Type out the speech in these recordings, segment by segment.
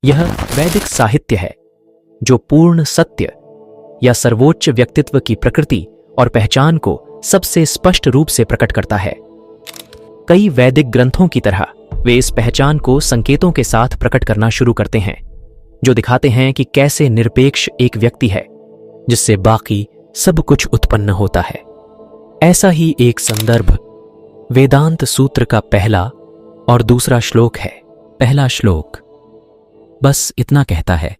यह वैदिक साहित्य है जो पूर्ण सत्य या सर्वोच्च व्यक्तित्व की प्रकृति और पहचान को सबसे स्पष्ट रूप से प्रकट करता है। कई वैदिक ग्रंथों की तरह वे इस पहचान को संकेतों के साथ प्रकट करना शुरू करते हैं जो दिखाते हैं कि कैसे निरपेक्ष एक व्यक्ति है जिससे बाकी सब कुछ उत्पन्न होता है। ऐसा ही एक संदर्भ वेदांत सूत्र का पहला और दूसरा श्लोक है। पहला श्लोक बस इतना कहता है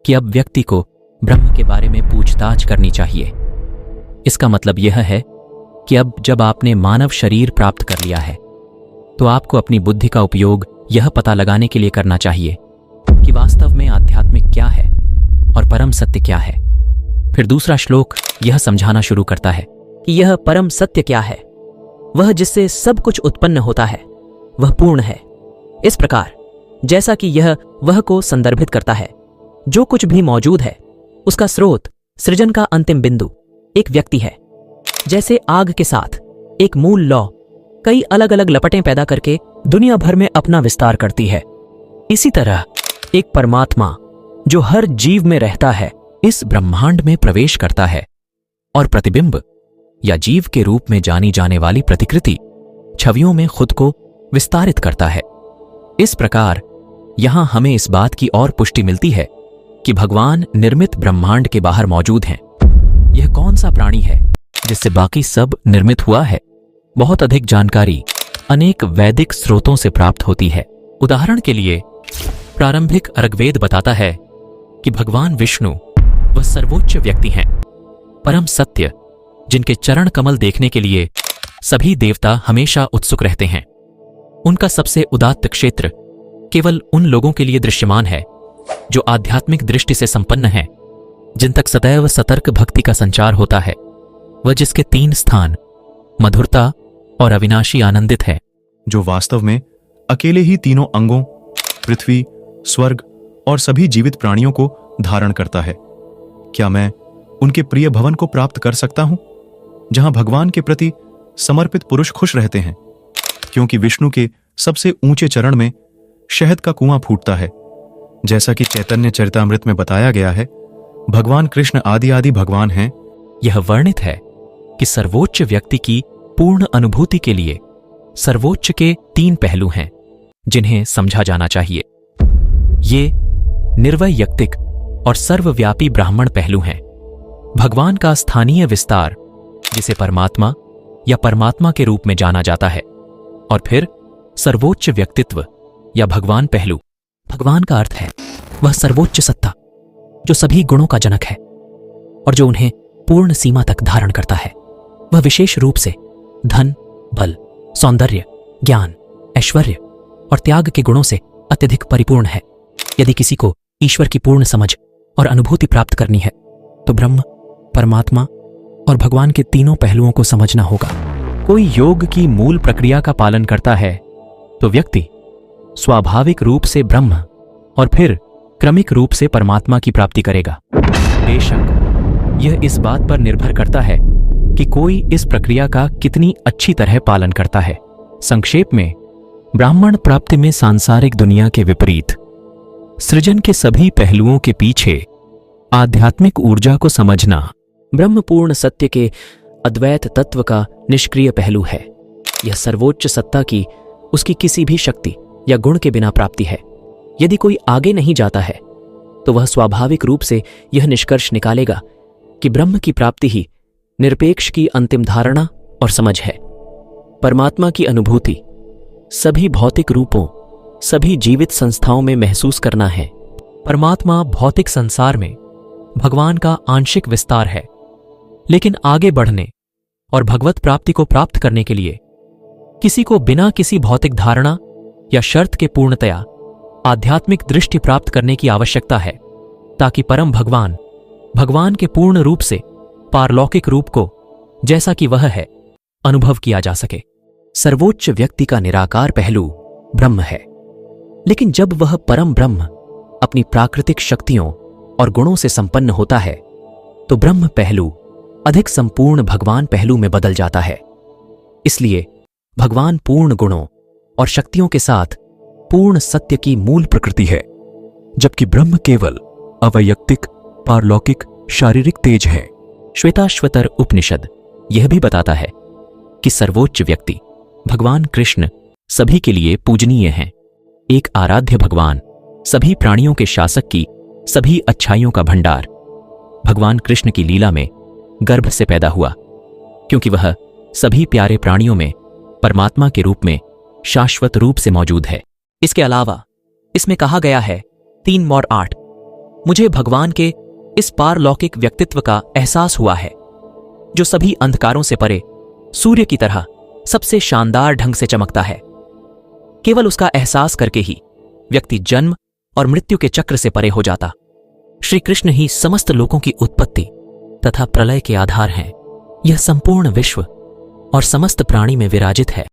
कि अब व्यक्ति को ब्रह्म के बारे में पूछताछ करनी चाहिए। इसका मतलब यह है कि अब जब आपने मानव शरीर प्राप्त कर लिया है तो आपको अपनी बुद्धि का उपयोग यह पता लगाने के लिए करना चाहिए कि वास्तव में आध्यात्मिक क्या है और परम सत्य क्या है। फिर दूसरा श्लोक यह समझाना शुरू करता है कि यह परम सत्य क्या है। वह जिससे सब कुछ उत्पन्न होता है वह पूर्ण है, इस प्रकार जैसा कि यह वह को संदर्भित करता है जो कुछ भी मौजूद है उसका स्रोत, सृजन का अंतिम बिंदु एक व्यक्ति है। जैसे आग के साथ एक मूल लौ कई अलग अलग लपटें पैदा करके दुनिया भर में अपना विस्तार करती है, इसी तरह एक परमात्मा जो हर जीव में रहता है इस ब्रह्मांड में प्रवेश करता है और प्रतिबिंब या जीव के रूप में जानी जाने वाली प्रतिकृति छवियों में खुद को विस्तारित करता है। इस प्रकार यहां हमें इस बात की और पुष्टि मिलती है कि भगवान निर्मित ब्रह्मांड के बाहर मौजूद हैं। यह कौन सा प्राणी है जिससे बाकी सब निर्मित हुआ है? बहुत अधिक जानकारी अनेक वैदिक स्रोतों से प्राप्त होती है। उदाहरण के लिए प्रारंभिक ऋग्वेद बताता है कि भगवान विष्णु वह सर्वोच्च व्यक्ति हैं, परम सत्य जिनके चरण कमल देखने के लिए सभी देवता हमेशा उत्सुक रहते हैं। उनका सबसे उदात्त क्षेत्र केवल उन लोगों के लिए दृश्यमान है जो आध्यात्मिक दृष्टि से संपन्न हैं, जिन तक सदैव सतर्क भक्ति का संचार होता है। वह जिसके 3 स्थान मधुरता और अविनाशी आनंदित है, जो वास्तव में अकेले ही तीनों अंगों पृथ्वी, स्वर्ग और सभी जीवित प्राणियों को धारण करता है। क्या मैं उनके प्रिय भवन को प्राप्त कर सकता हूं जहां भगवान के प्रति समर्पित पुरुष खुश रहते हैं? क्योंकि विष्णु के सबसे ऊंचे चरण में शहद का कुआं फूटता है। जैसा कि चैतन्य चरितामृत में बताया गया है, भगवान कृष्ण आदि आदि भगवान हैं। यह वर्णित है कि सर्वोच्च व्यक्ति की पूर्ण अनुभूति के लिए सर्वोच्च के 3 पहलू हैं जिन्हें समझा जाना चाहिए। ये निर्वैयक्तिक और सर्वव्यापी ब्राह्मण पहलू हैं। भगवान का स्थानीय विस्तार जिसे परमात्मा या परमात्मा के रूप में जाना जाता है, और फिर सर्वोच्च व्यक्तित्व या भगवान पहलू। भगवान का अर्थ है वह सर्वोच्च सत्ता जो सभी गुणों का जनक है और जो उन्हें पूर्ण सीमा तक धारण करता है। वह विशेष रूप से धन, बल, सौंदर्य, ज्ञान, ऐश्वर्य और त्याग के गुणों से अत्यधिक परिपूर्ण है। यदि किसी को ईश्वर की पूर्ण समझ और अनुभूति प्राप्त करनी है तो ब्रह्म, परमात्मा और भगवान के तीनों पहलुओं को समझना होगा। कोई योग की मूल प्रक्रिया का पालन करता है तो व्यक्ति स्वाभाविक रूप से ब्रह्म और फिर क्रमिक रूप से परमात्मा की प्राप्ति करेगा। बेशक यह इस बात पर निर्भर करता है कि कोई इस प्रक्रिया का कितनी अच्छी तरह पालन करता है। संक्षेप में, ब्राह्मण प्राप्ति में सांसारिक दुनिया के विपरीत सृजन के सभी पहलुओं के पीछे आध्यात्मिक ऊर्जा को समझना ब्रह्मपूर्ण सत्य के अद्वैत तत्व का निष्क्रिय पहलू है। यह सर्वोच्च सत्ता की उसकी किसी भी शक्ति या गुण के बिना प्राप्ति है। यदि कोई आगे नहीं जाता है तो वह स्वाभाविक रूप से यह निष्कर्ष निकालेगा कि ब्रह्म की प्राप्ति ही निरपेक्ष की अंतिम धारणा और समझ है। परमात्मा की अनुभूति सभी भौतिक रूपों, सभी जीवित संस्थाओं में महसूस करना है। परमात्मा भौतिक संसार में भगवान का आंशिक विस्तार है, लेकिन आगे बढ़ने और भगवत प्राप्ति को प्राप्त करने के लिए किसी को बिना किसी भौतिक धारणा या शर्त के पूर्णतया आध्यात्मिक दृष्टि प्राप्त करने की आवश्यकता है, ताकि परम भगवान, भगवान के पूर्ण रूप से पारलौकिक रूप को, जैसा कि वह है, अनुभव किया जा सके। सर्वोच्च व्यक्ति का निराकार पहलू ब्रह्म है, लेकिन जब वह परम ब्रह्म अपनी प्राकृतिक शक्तियों और गुणों से संपन्न होता है तो ब्रह्म पहलू अधिक संपूर्ण भगवान पहलू में बदल जाता है। इसलिए भगवान पूर्ण गुणों और शक्तियों के साथ पूर्ण सत्य की मूल प्रकृति है। जबकि ब्रह्म केवल अवैयक्तिक, पारलौकिक, शारीरिक तेज है। श्वेताश्वतर उपनिषद यह भी बताता है कि सर्वोच्च व्यक्ति भगवान कृष्ण सभी के लिए पूजनीय हैं। एक आराध्य भगवान, सभी प्राणियों के शासक की सभी अच्छाइयों का भंडार। भगवान कृष्ण की लीला में गर्भ से पैदा हुआ, क्योंकि वह सभी प्यारे प्राणियों में परमात्मा के रूप में शाश्वत रूप से मौजूद है। इसके अलावा इसमें कहा गया है 3:8, मुझे भगवान के इस पारलौकिक व्यक्तित्व का एहसास हुआ है जो सभी अंधकारों से परे सूर्य की तरह सबसे शानदार ढंग से चमकता है। केवल उसका एहसास करके ही व्यक्ति जन्म और मृत्यु के चक्र से परे हो जाता। श्री कृष्ण ही समस्त लोकों की उत्पत्ति तथा प्रलय के आधार हैं। यह संपूर्ण विश्व और समस्त प्राणी में विराजित है।